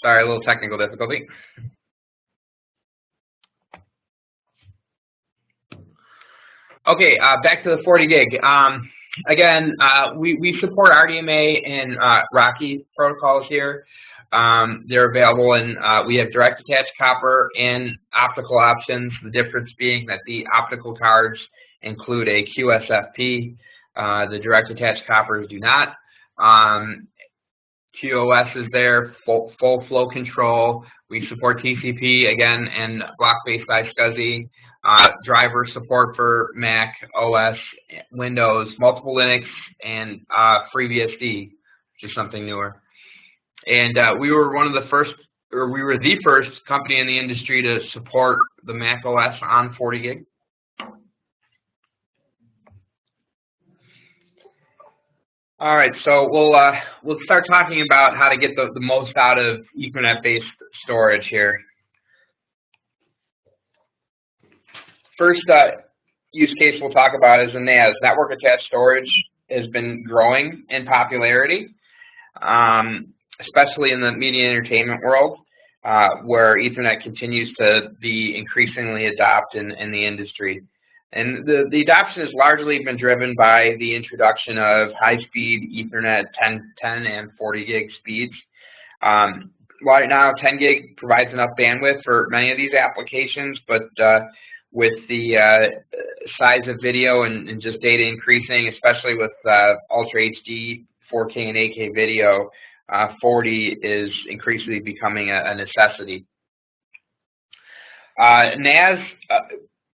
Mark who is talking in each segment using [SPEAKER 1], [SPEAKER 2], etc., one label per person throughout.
[SPEAKER 1] Sorry, a little technical difficulty. Okay, back to the 40 gig. Again, we support RDMA and Rocky protocols here. They're available, and we have direct attached copper and optical options. The difference being that the optical cards include a QSFP. The direct attached coppers do not. QoS is there, full flow control. We support TCP again and block-based iSCSI. Driver support for Mac, OS, Windows, multiple Linux, and FreeBSD, which is something newer. And we were one of the first, or we were the first company in the industry to support the Mac OS on 40 gig. All right, so we'll start talking about how to get the most out of Ethernet-based storage here. First use case we'll talk about is the NAS. Network attached storage has been growing in popularity, especially in the media and entertainment world, where Ethernet continues to be increasingly adopted in the industry. And the adoption has largely been driven by the introduction of high-speed Ethernet 10 and 40 gig speeds. Right now, 10 gig provides enough bandwidth for many of these applications, but with the size of video and just data increasing, especially with Ultra HD, 4K, and 8K video, 40 is increasingly becoming a necessity. NAS,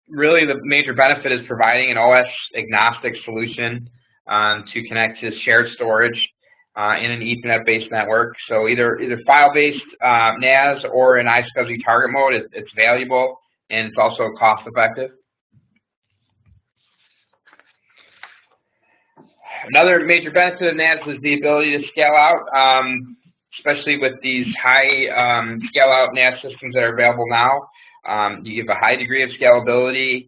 [SPEAKER 1] really the major benefit is providing an OS agnostic solution to connect to shared storage in an Ethernet-based network. So either file-based NAS or in iSCSI target mode, it's valuable and it's also cost-effective. Another major benefit of NAS is the ability to scale out, especially with these high scale-out NAS systems that are available now. You give a high degree of scalability,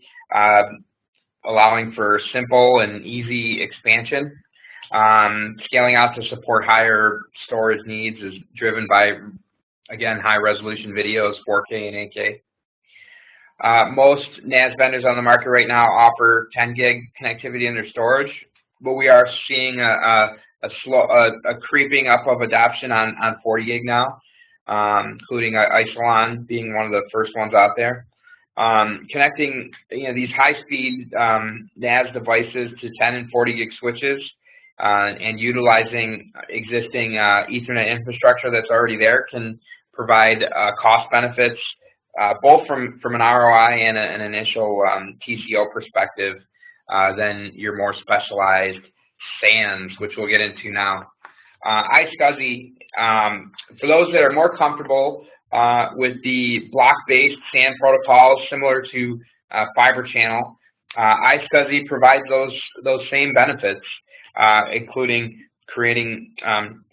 [SPEAKER 1] allowing for simple and easy expansion. Scaling out to support higher storage needs is driven by, again, high resolution videos, 4K and 8K. Most NAS vendors on the market right now offer 10 gig connectivity in their storage, but we are seeing a creeping up of adoption on 40 gig now. Including Isilon being one of the first ones out there. Connecting these high-speed NAS devices to 10 and 40 gig switches and utilizing existing Ethernet infrastructure that's already there can provide cost benefits, both from an ROI and an initial TCO perspective, than your more specialized SANs, which we'll get into now. iSCSI, for those that are more comfortable with the block-based SAN protocols similar to fiber channel, iSCSI provides those same benefits, including creating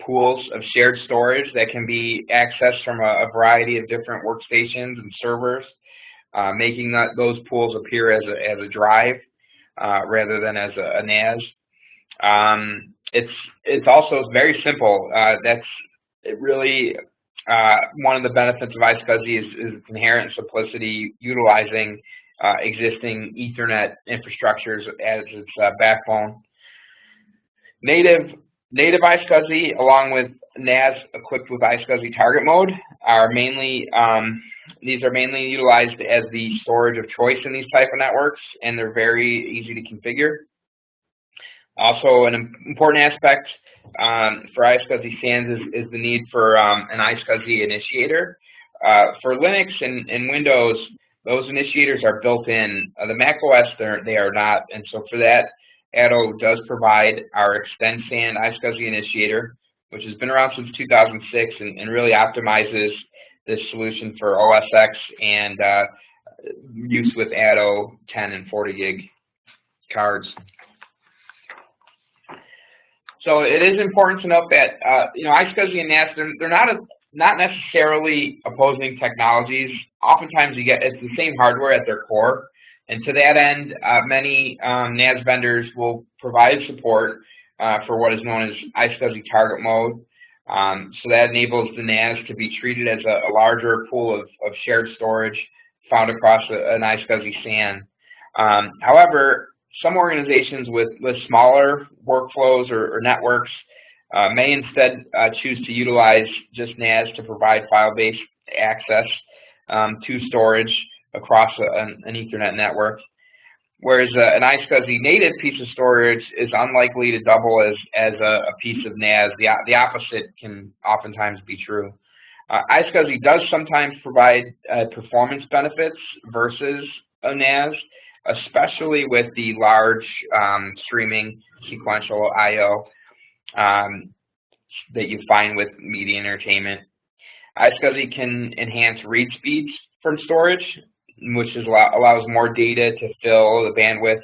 [SPEAKER 1] pools of shared storage that can be accessed from a variety of different workstations and servers, making those pools appear as a drive rather than as a NAS. It's also very simple. That's really one of the benefits of iSCSI is its inherent simplicity, utilizing existing Ethernet infrastructures as its backbone. Native iSCSI, along with NAS equipped with iSCSI target mode, are mainly utilized as the storage of choice in these type of networks, and they're very easy to configure. Also, an important aspect for iSCSI SANs is the need for an iSCSI initiator. For Linux and Windows, those initiators are built in. The Mac OS, they are not, and so for that, ATTO does provide our XtendSAN iSCSI initiator, which has been around since 2006 and really optimizes this solution for OS X and use with ATTO 10 and 40 gig cards. So it is important to note that iSCSI and NAS, they're not necessarily opposing technologies. Oftentimes it's the same hardware at their core, and to that end, many NAS vendors will provide support for what is known as iSCSI target mode. So that enables the NAS to be treated as a larger pool of shared storage found across an iSCSI SAN. However, some organizations with smaller workflows or networks may instead choose to utilize just NAS to provide file-based access to storage across an Ethernet network. Whereas an iSCSI native piece of storage is unlikely to double as a piece of NAS. The opposite can oftentimes be true. iSCSI does sometimes provide performance benefits versus a NAS, especially with the large streaming sequential I/O that you find with media entertainment. iSCSI can enhance read speeds from storage, which allows more data to fill the bandwidth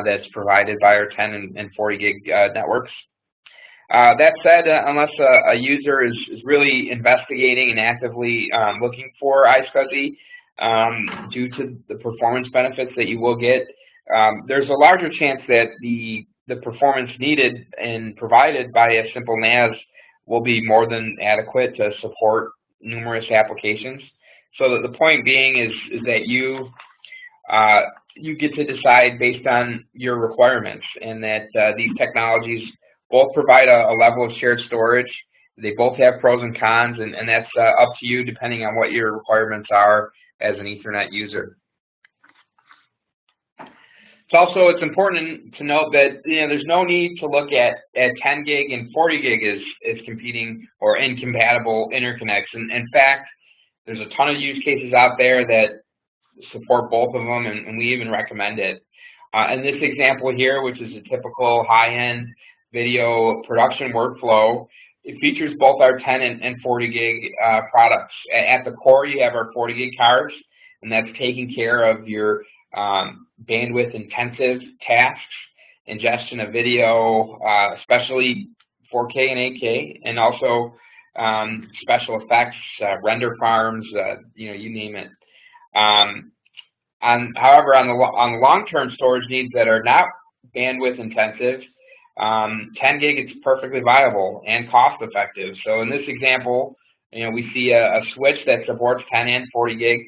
[SPEAKER 1] that's provided by our 10 and 40 gig networks. That said, unless a user is really investigating and actively looking for iSCSI due to the performance benefits that you will get, there's a larger chance that the performance needed and provided by a simple NAS will be more than adequate to support numerous applications. So the point being is that you get to decide based on your requirements, and that these technologies both provide a level of shared storage. They both have pros and cons, and that's up to you depending on what your requirements are as an Ethernet user. It's important to note that there's no need to look at 10 gig and 40 gig as competing or incompatible interconnects. In fact, there's a ton of use cases out there that support both of them, and we even recommend it. In this example here, which is a typical high-end video production workflow, it features both our 10 and 40 gig products. At the core, you have our 40 gig cards, and that's taking care of your bandwidth intensive tasks, ingestion of video, especially 4K and 8K, and also special effects, render farms, you name it. However, on the long-term storage needs that are not bandwidth intensive, 10 gig is perfectly viable and cost effective. So in this example, we see a switch that supports 10 and 40 gig,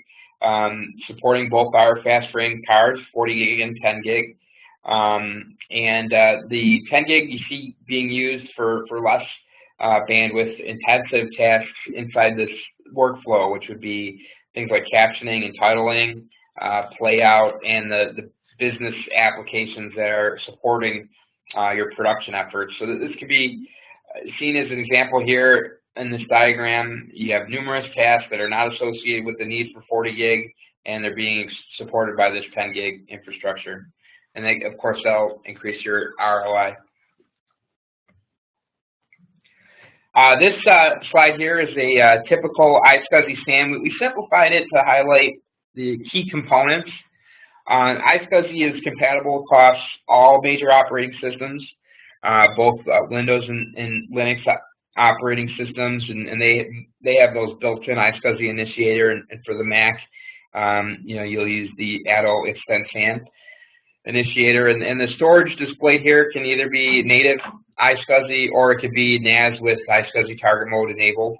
[SPEAKER 1] supporting both our FastFrame cards, 40 gig and 10 gig. The 10 gig you see being used for less bandwidth intensive tasks inside this workflow, which would be things like captioning and titling, playout, and the business applications that are supporting your production efforts. So this could be seen as an example here in this diagram. You have numerous tasks that are not associated with the need for 40 gig, and they're being supported by this 10 gig infrastructure. And they, of course, that'll increase your ROI. This slide here is a typical iSCSI SAN. We simplified it to highlight the key components. iSCSI is compatible across all major operating systems, both Windows and Linux operating systems, and they have those built-in iSCSI initiator, and for the Mac, you'll use the ATTO Extend SAN initiator, and the storage displayed here can either be native iSCSI or it could be NAS with iSCSI target mode enabled.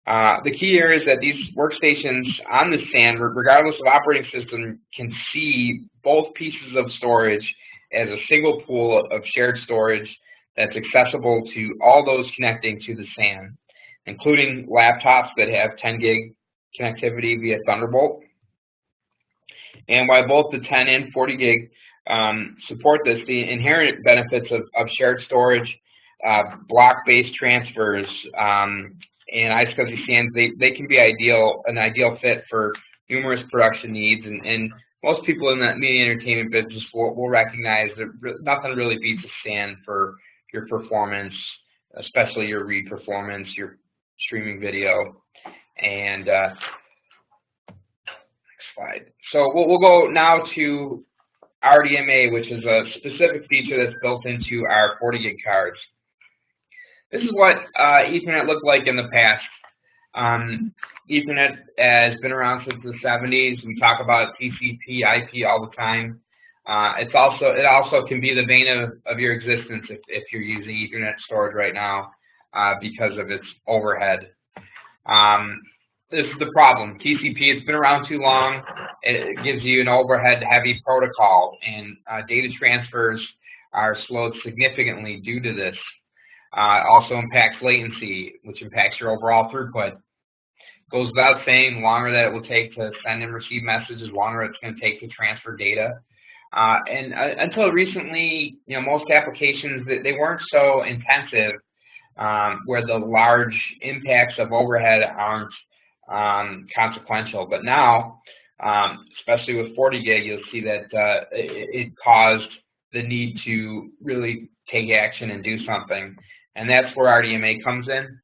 [SPEAKER 1] The key here is that these workstations on the SAN, regardless of operating system, can see both pieces of storage as a single pool of shared storage that's accessible to all those connecting to the SAN, including laptops that have 10 gig connectivity via Thunderbolt. And while both the 10 and 40 gig support this, the inherent benefits of shared storage, block-based transfers, and iSCSI SANs, they can be an ideal fit for numerous production needs, and most people in the media entertainment business will recognize that nothing really beats a SAN for your performance, especially your read performance, your streaming video. And next slide. So we'll go now to RDMA, which is a specific feature that's built into our 40 gig cards. This is what Ethernet looked like in the past. Ethernet has been around since the 70s. We talk about TCP, IP all the time. It also can be the bane of your existence if you're using Ethernet storage right now. because of its overhead. This is the problem. TCP has been around too long. It gives you an overhead-heavy protocol, and data transfers are slowed significantly due to this. It also impacts latency, which impacts your overall throughput. Goes without saying, the longer that it will take to send and receive messages, the longer it's going to take to transfer data. And until recently, most applications, they weren't so intensive, where the large impacts of overhead aren't consequential. But now, especially with 40 gig, you'll see that it caused the need to really take action and do something. And that's where RDMA comes in.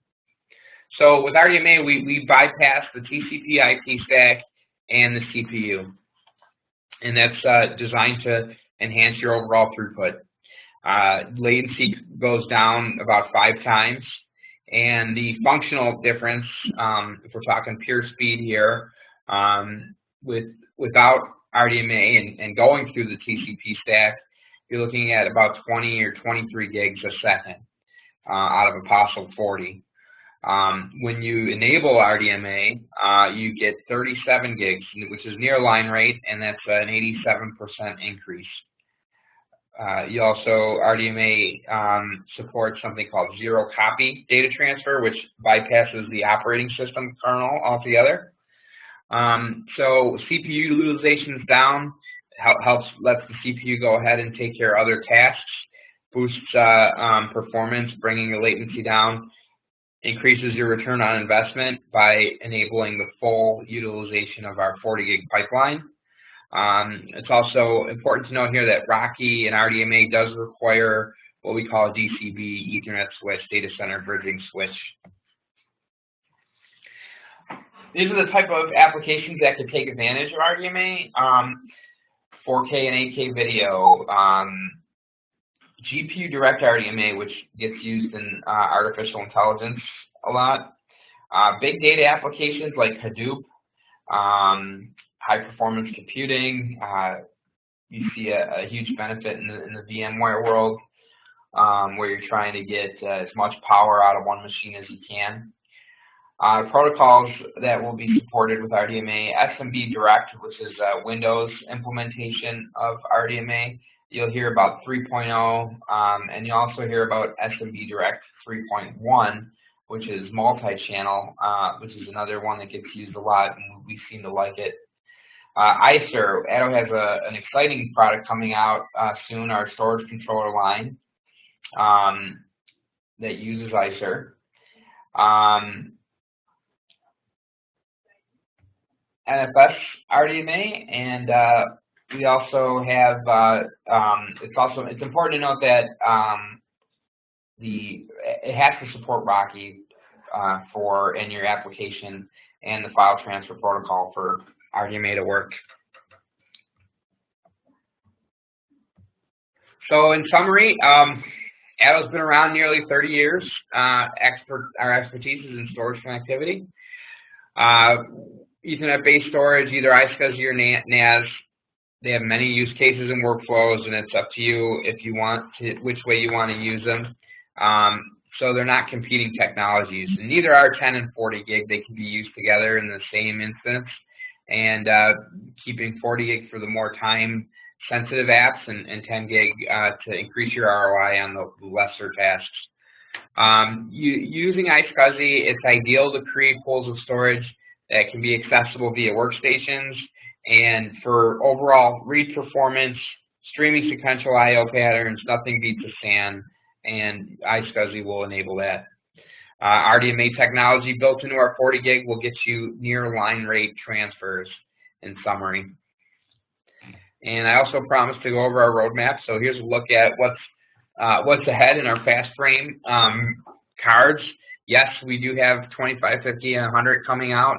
[SPEAKER 1] So with RDMA, we bypass the TCP IP stack and the CPU. And that's designed to enhance your overall throughput. Latency goes down about 5 times. And the functional difference, if we're talking pure speed here, without RDMA and going through the TCP stack, you're looking at about 20 or 23 gigs a second out of a possible 40. When you enable RDMA, you get 37 gigs, which is near line rate, and that's an 87% increase. You also, RDMA supports something called zero copy data transfer, which bypasses the operating system kernel altogether. So CPU utilization is down, lets the CPU go ahead and take care of other tasks, boosts performance, bringing the latency down, increases your return on investment by enabling the full utilization of our 40 gig pipeline. It's also important to note here that Rocky and RDMA does require what we call a DCB Ethernet switch, data center bridging switch. These are the type of applications that could take advantage of RDMA. 4K and 8K video, GPU direct RDMA, which gets used in artificial intelligence a lot. Big data applications like Hadoop, high performance computing. You see a huge benefit in the VMware world, where you're trying to get as much power out of one machine as you can. Protocols that will be supported with RDMA, SMB Direct, which is a Windows implementation of RDMA. You'll hear about 3.0, and you'll also hear about SMB Direct 3.1, which is multi-channel, which is another one that gets used a lot, and we seem to like it. ICER, ATTO has an exciting product coming out soon, our storage controller line that uses ICER. NFS RDMA, and we also have, it's important to note that it has to support Rocky in your application and the file transfer protocol for RDMA to work. So in summary, ATTO's been around nearly 30 years. Our expertise is in storage connectivity. Ethernet-based storage, either iSCSI or NAS. They have many use cases and workflows, and it's up to you if you want to, which way you want to use them. So they're not competing technologies. And neither are 10 and 40 gig. They can be used together in the same instance. And keeping 40 gig for the more time-sensitive apps, and 10 gig to increase your ROI on the lesser tasks. Using iSCSI, it's ideal to create pools of storage that can be accessible via workstations, and for overall read performance, streaming sequential I/O patterns, nothing beats a SAN, and iSCSI will enable that. RDMA technology built into our 40 gig will get you near line rate transfers, in summary. And I also promised to go over our roadmap, so here's a look at what's ahead in our FastFrame cards. Yes, we do have 25, 50, and 100 coming out.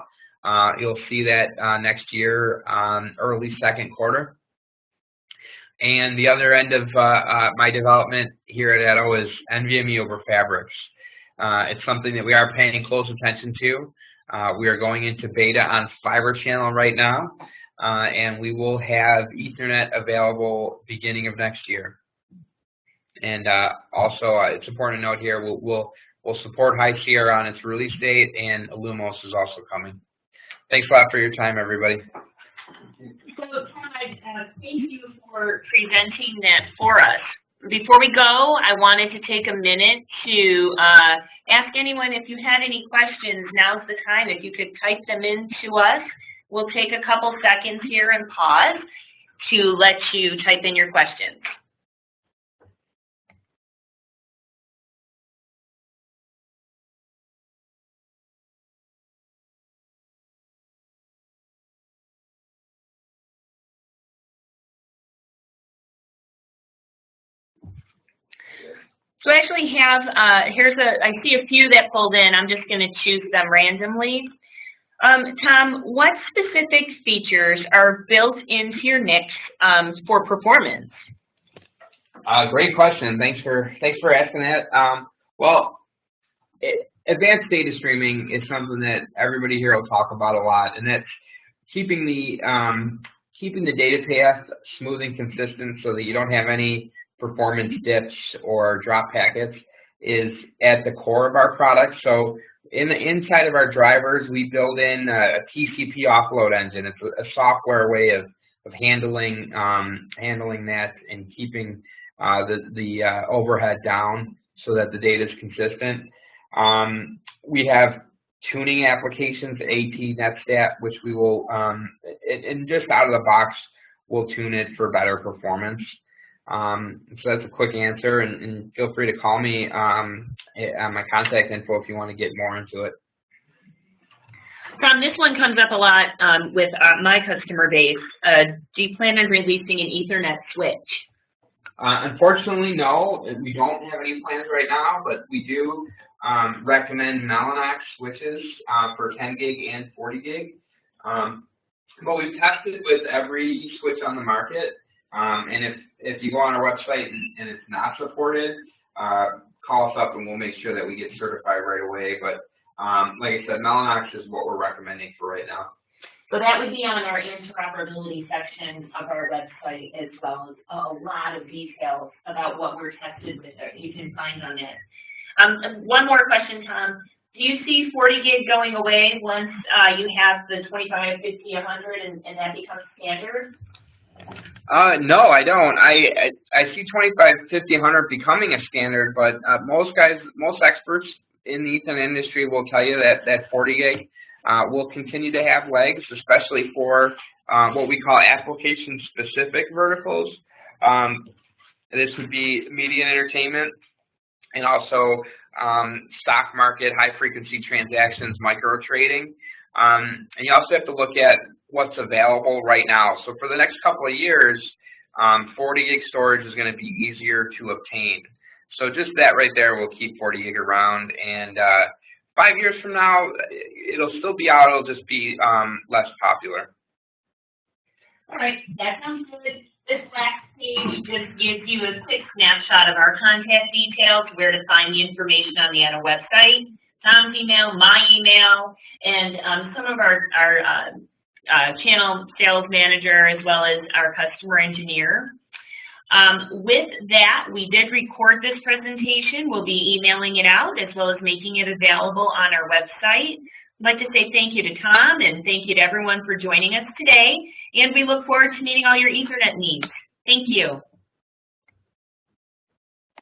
[SPEAKER 1] You'll see that next year, early second quarter. And the other end of my development here at ATTO is NVMe over Fabrics. It's something that we are paying close attention to. We are going into beta on Fiber Channel right now, and we will have Ethernet available beginning of next year. And also, it's important to note here, we'll will support High Sierra on its release date, and Illumos is also coming. Thanks a lot for your time, everybody.
[SPEAKER 2] So, Todd, thank you for presenting that for us. Before we go, I wanted to take a minute to ask anyone if you had any questions. Now's the time. If you could type them in to us, we'll take a couple seconds here and pause to let you type in your questions. So I actually have, I see a few that pulled in. I'm just going to choose them randomly. Tom, what specific features are built into your NICs for performance?
[SPEAKER 1] Great question. Thanks for asking that. Advanced data streaming is something that everybody here will talk about a lot, and that's keeping the data path smooth and consistent so that you don't have any performance dips or drop packets is at the core of our product. So in the inside of our drivers, we build in a TCP offload engine. It's a software way of handling that and keeping the overhead down so that the data is consistent. We have tuning applications, ATTO, NetStat, which we will, and just out of the box, we'll tune it for better performance. So that's a quick answer, and feel free to call me on my contact info if you want to get more into it.
[SPEAKER 2] Tom, this one comes up a lot with my customer base. Do you plan on releasing an Ethernet switch?
[SPEAKER 1] Unfortunately, no. We don't have any plans right now, but we do recommend Mellanox switches for 10 gig and 40 gig. But we've tested with every switch on the market, and if you go on our website and it's not supported, call us up and we'll make sure that we get certified right away. But like I said, Mellanox is what we're recommending for right now.
[SPEAKER 2] So that would be on our interoperability section of our website, as well as a lot of details about what we're tested with that you can find on it. One more question, Tom. Do you see 40 gig going away once you have the 25, 50, 100 and that becomes standard?
[SPEAKER 1] No, I don't. I see 25, 50, 100 becoming a standard, but most experts in the Ethernet industry will tell you that 40 gig will continue to have legs, especially for what we call application-specific verticals. This would be media and entertainment, and also stock market, high-frequency transactions, micro trading. And you also have to look at what's available right now. So for the next couple of years, 40 gig storage is going to be easier to obtain. So just that right there will keep 40 gig around, and 5 years from now, it'll still be out, it'll just be less popular.
[SPEAKER 2] All right, that sounds good. This last page just gives you a quick snapshot of our contact details, where to find the information on the ATTO website, Tom's email, my email, and some of our channel sales manager, as well as our customer engineer. With that, we did record this presentation. We'll be emailing it out, as well as making it available on our website. I'd like to say thank you to Tom, and thank you to everyone for joining us today, and we look forward to meeting all your Ethernet needs. Thank you.